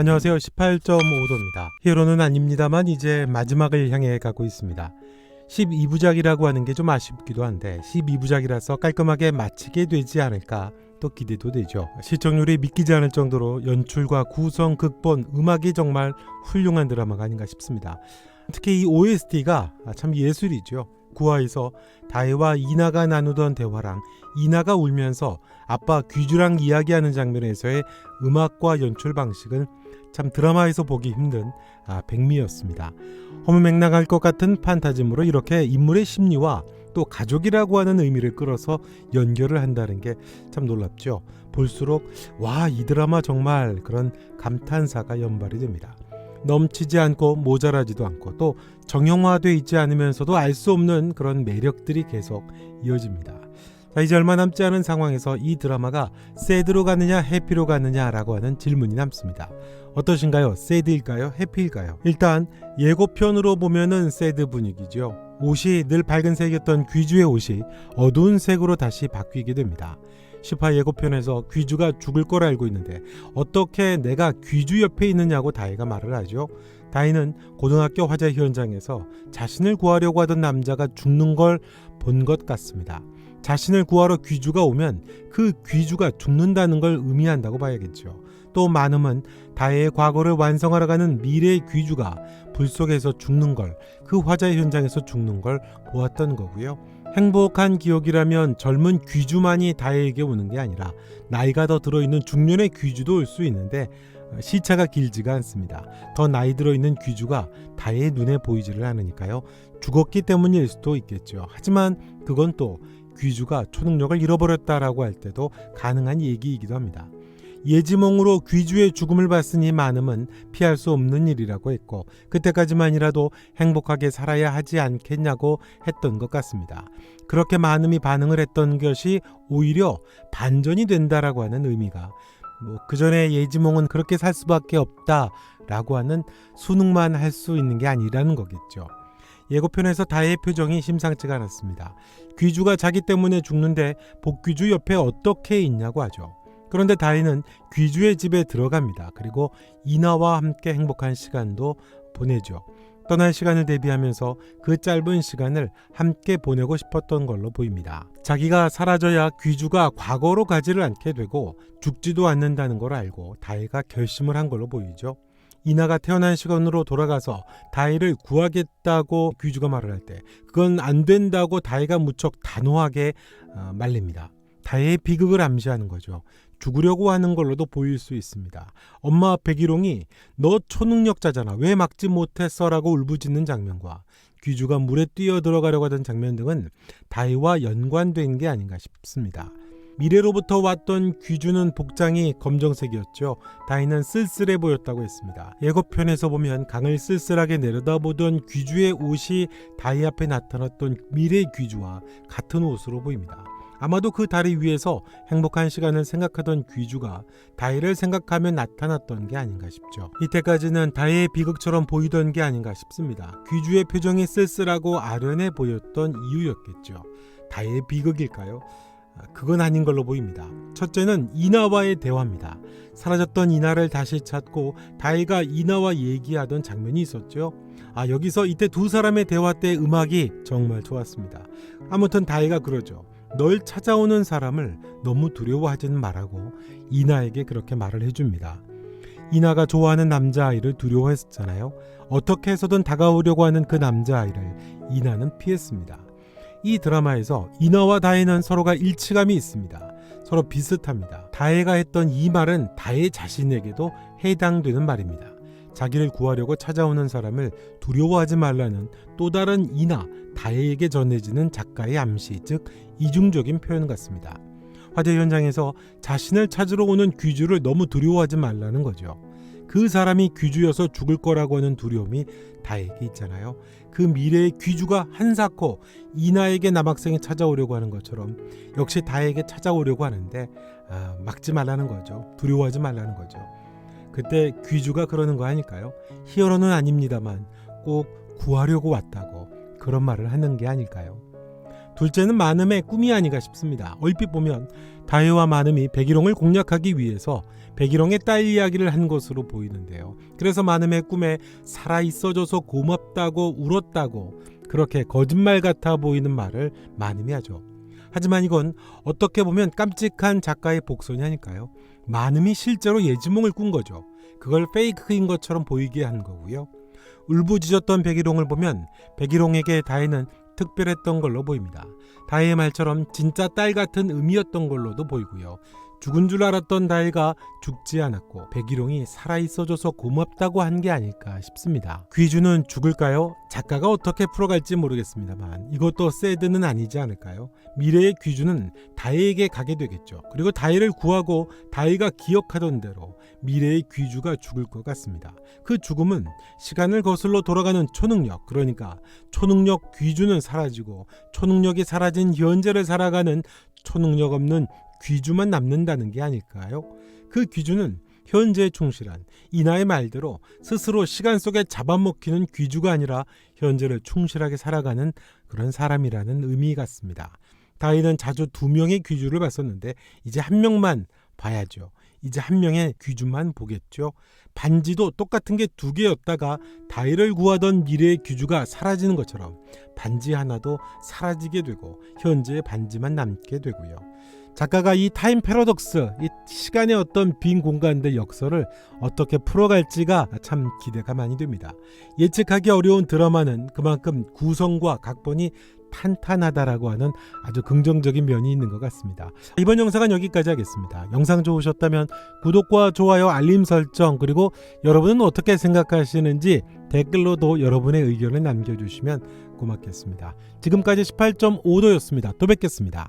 안녕하세요. 18.5도입니다. 히어로는 아닙니다만 이제 마지막을 향해 가고 있습니다. 12부작이라고 하는 게 좀 아쉽기도 한데 12부작이라서 깔끔하게 마치게 되지 않을까 또 기대도 되죠. 시청률이 믿기지 않을 정도로 연출과 구성, 극본, 음악이 정말 훌륭한 드라마가 아닌가 싶습니다. 특히 이 OST가 참 예술이죠. 9화에서 다혜와 이나가 나누던 대화랑 이나가 울면서 아빠 귀주랑 이야기하는 장면에서의 음악과 연출 방식은 참 드라마에서 보기 힘든 백미였습니다. 허무맹랑할 것 같은 판타즘으로 이렇게 인물의 심리와 또 가족이라고 하는 의미를 끌어서 연결을 한다는 게 참 놀랍죠. 볼수록 와, 이 드라마 정말 그런 감탄사가 연발이 됩니다. 넘치지 않고 모자라지도 않고 또 정형화되어 있지 않으면서도 알 수 없는 그런 매력들이 계속 이어집니다. 자, 이제 얼마 남지 않은 상황에서 이 드라마가 새드로 가느냐 해피로 가느냐라고 하는 질문이 남습니다. 어떠신가요? 새드일까요? 해피일까요? 일단 예고편으로 보면은 새드 분위기죠. 옷이 늘 밝은 색이었던 귀주의 옷이 어두운 색으로 다시 바뀌게 됩니다. 10화 예고편에서 귀주가 죽을 걸 알고 있는데 어떻게 내가 귀주 옆에 있느냐고 다혜가 말을 하죠. 다혜는 고등학교 화재 현장에서 자신을 구하려고 하던 남자가 죽는 걸 본 것 같습니다. 자신을 구하러 귀주가 오면 그 귀주가 죽는다는 걸 의미한다고 봐야겠죠. 또 많음은 다혜의 과거를 완성하러 가는 미래의 귀주가 불 속에서 죽는 걸, 그 화재 현장에서 죽는 걸 보았던 거고요. 행복한 기억이라면 젊은 귀주만이 다혜에게 오는 게 아니라 나이가 더 들어있는 중년의 귀주도 올 수 있는데 시차가 길지가 않습니다. 더 나이 들어있는 귀주가 다혜의 눈에 보이지를 않으니까요. 죽었기 때문일 수도 있겠죠. 하지만 그건 또 귀주가 초능력을 잃어버렸다라고 할 때도 가능한 얘기이기도 합니다. 예지몽으로 귀주의 죽음을 봤으니 많음은 피할 수 없는 일이라고 했고 그때까지만이라도 행복하게 살아야 하지 않겠냐고 했던 것 같습니다. 그렇게 많음이 반응을 했던 것이 오히려 반전이 된다라고 하는 의미가 그 전에 예지몽은 그렇게 살 수밖에 없다라고 하는 수능만 할 수 있는 게 아니라는 거겠죠. 예고편에서 다혜의 표정이 심상치가 않았습니다. 귀주가 자기 때문에 죽는데 복귀주 옆에 어떻게 있냐고 하죠. 그런데 다혜는 귀주의 집에 들어갑니다. 그리고 이나와 함께 행복한 시간도 보내죠. 떠날 시간을 대비하면서 그 짧은 시간을 함께 보내고 싶었던 걸로 보입니다. 자기가 사라져야 귀주가 과거로 가지를 않게 되고 죽지도 않는다는 걸 알고 다혜가 결심을 한 걸로 보이죠. 이나가 태어난 시간으로 돌아가서 다혜를 구하겠다고 귀주가 말을 할 때 그건 안 된다고 다혜가 무척 단호하게 말립니다. 다혜의 비극을 암시하는 거죠. 죽으려고 하는 걸로도 보일 수 있습니다. 엄마 백일홍이 너 초능력자잖아 왜 막지 못했어 라고 울부짖는 장면과 귀주가 물에 뛰어 들어가려고 하던 장면 등은 다혜와 연관된 게 아닌가 싶습니다. 미래로부터 왔던 귀주는 복장이 검정색이었죠. 다혜는 쓸쓸해 보였다고 했습니다. 예고편에서 보면 강을 쓸쓸하게 내려다보던 귀주의 옷이 다혜 앞에 나타났던 미래 귀주와 같은 옷으로 보입니다. 아마도 그 다리 위에서 행복한 시간을 생각하던 귀주가 다혜를 생각하며 나타났던 게 아닌가 싶죠. 이때까지는 다혜의 비극처럼 보이던 게 아닌가 싶습니다. 귀주의 표정이 쓸쓸하고 아련해 보였던 이유였겠죠. 다혜의 비극일까요? 그건 아닌 걸로 보입니다. 첫째는 이나와의 대화입니다. 사라졌던 이나를 다시 찾고 다혜가 이나와 얘기하던 장면이 있었죠. 여기서 이때 두 사람의 대화 때 음악이 정말 좋았습니다. 아무튼 다혜가 그러죠. 널 찾아오는 사람을 너무 두려워하지는 말라고 이나에게 그렇게 말을 해줍니다. 이나가 좋아하는 남자아이를 두려워했잖아요. 어떻게 해서든 다가오려고 하는 그 남자아이를 이나는 피했습니다. 이 드라마에서 이나와 다혜는 서로가 일치감이 있습니다. 서로 비슷합니다. 다혜가 했던 이 말은 다혜 자신에게도 해당되는 말입니다. 자기를 구하려고 찾아오는 사람을 두려워하지 말라는 또 다른 이나, 다혜에게 전해지는 작가의 암시, 즉 이중적인 표현 같습니다. 화재 현장에서 자신을 찾으러 오는 귀주를 너무 두려워하지 말라는 거죠. 그 사람이 귀주여서 죽을 거라고 하는 두려움이 다혜에게 있잖아요. 그 미래의 귀주가 한사코 이나에게 남학생이 찾아오려고 하는 것처럼 역시 다혜에게 찾아오려고 하는데 막지 말라는 거죠. 두려워하지 말라는 거죠. 그때 귀주가 그러는 거 아닐까요? 히어로는 아닙니다만 꼭 구하려고 왔다고 그런 말을 하는 게 아닐까요? 둘째는 마늠의 꿈이 아닌가 싶습니다. 얼핏 보면 다혜와 마늠이 백일홍을 공략하기 위해서 백일홍의 딸 이야기를 한 것으로 보이는데요. 그래서 마늠의 꿈에 살아있어줘서 고맙다고 울었다고 그렇게 거짓말 같아 보이는 말을 마늠이 하죠. 하지만 이건 어떻게 보면 깜찍한 작가의 복선이 아닐까요? 마늠이 실제로 예지몽을 꾼 거죠. 그걸 페이크인 것처럼 보이게 한 거고요. 울부짖었던 백일홍을 보면 백일홍에게 다혜는 특별했던 걸로 보입니다. 다혜의 말처럼 진짜 딸 같은 의미였던 걸로도 보이고요. 죽은 줄 알았던 다혜가 죽지 않았고 백일홍이 살아있어줘서 고맙다고 한 게 아닐까 싶습니다. 귀주는 죽을까요? 작가가 어떻게 풀어갈지 모르겠습니다만 이것도 새드는 아니지 않을까요? 미래의 귀주는 다혜에게 가게 되겠죠. 그리고 다혜를 구하고 다혜가 기억하던 대로 미래의 귀주가 죽을 것 같습니다. 그 죽음은 시간을 거슬러 돌아가는 초능력, 그러니까 초능력 귀주는 사라지고 초능력이 사라진 현재를 살아가는 초능력 없는 귀주만 남는다는 게 아닐까요? 그 귀주는 현재에 충실한 이나의 말대로 스스로 시간 속에 잡아먹히는 귀주가 아니라 현재를 충실하게 살아가는 그런 사람이라는 의미 같습니다. 다혜는 자주 2명의 귀주를 봤었는데 이제 1명만 봐야죠. 이제 1명의 귀주만 보겠죠. 반지도 똑같은 게 2개였다가 다혜를 구하던 미래의 귀주가 사라지는 것처럼 반지 하나도 사라지게 되고 현재의 반지만 남게 되고요. 작가가 이 타임 패러독스, 이 시간의 어떤 빈 공간들 역설을 어떻게 풀어갈지가 참 기대가 많이 됩니다. 예측하기 어려운 드라마는 그만큼 구성과 각본이 탄탄하다라고 하는 아주 긍정적인 면이 있는 것 같습니다. 이번 영상은 여기까지 하겠습니다. 영상 좋으셨다면 구독과 좋아요, 알림 설정, 그리고 여러분은 어떻게 생각하시는지 댓글로도 여러분의 의견을 남겨주시면 고맙겠습니다. 지금까지 18.5도였습니다. 또 뵙겠습니다.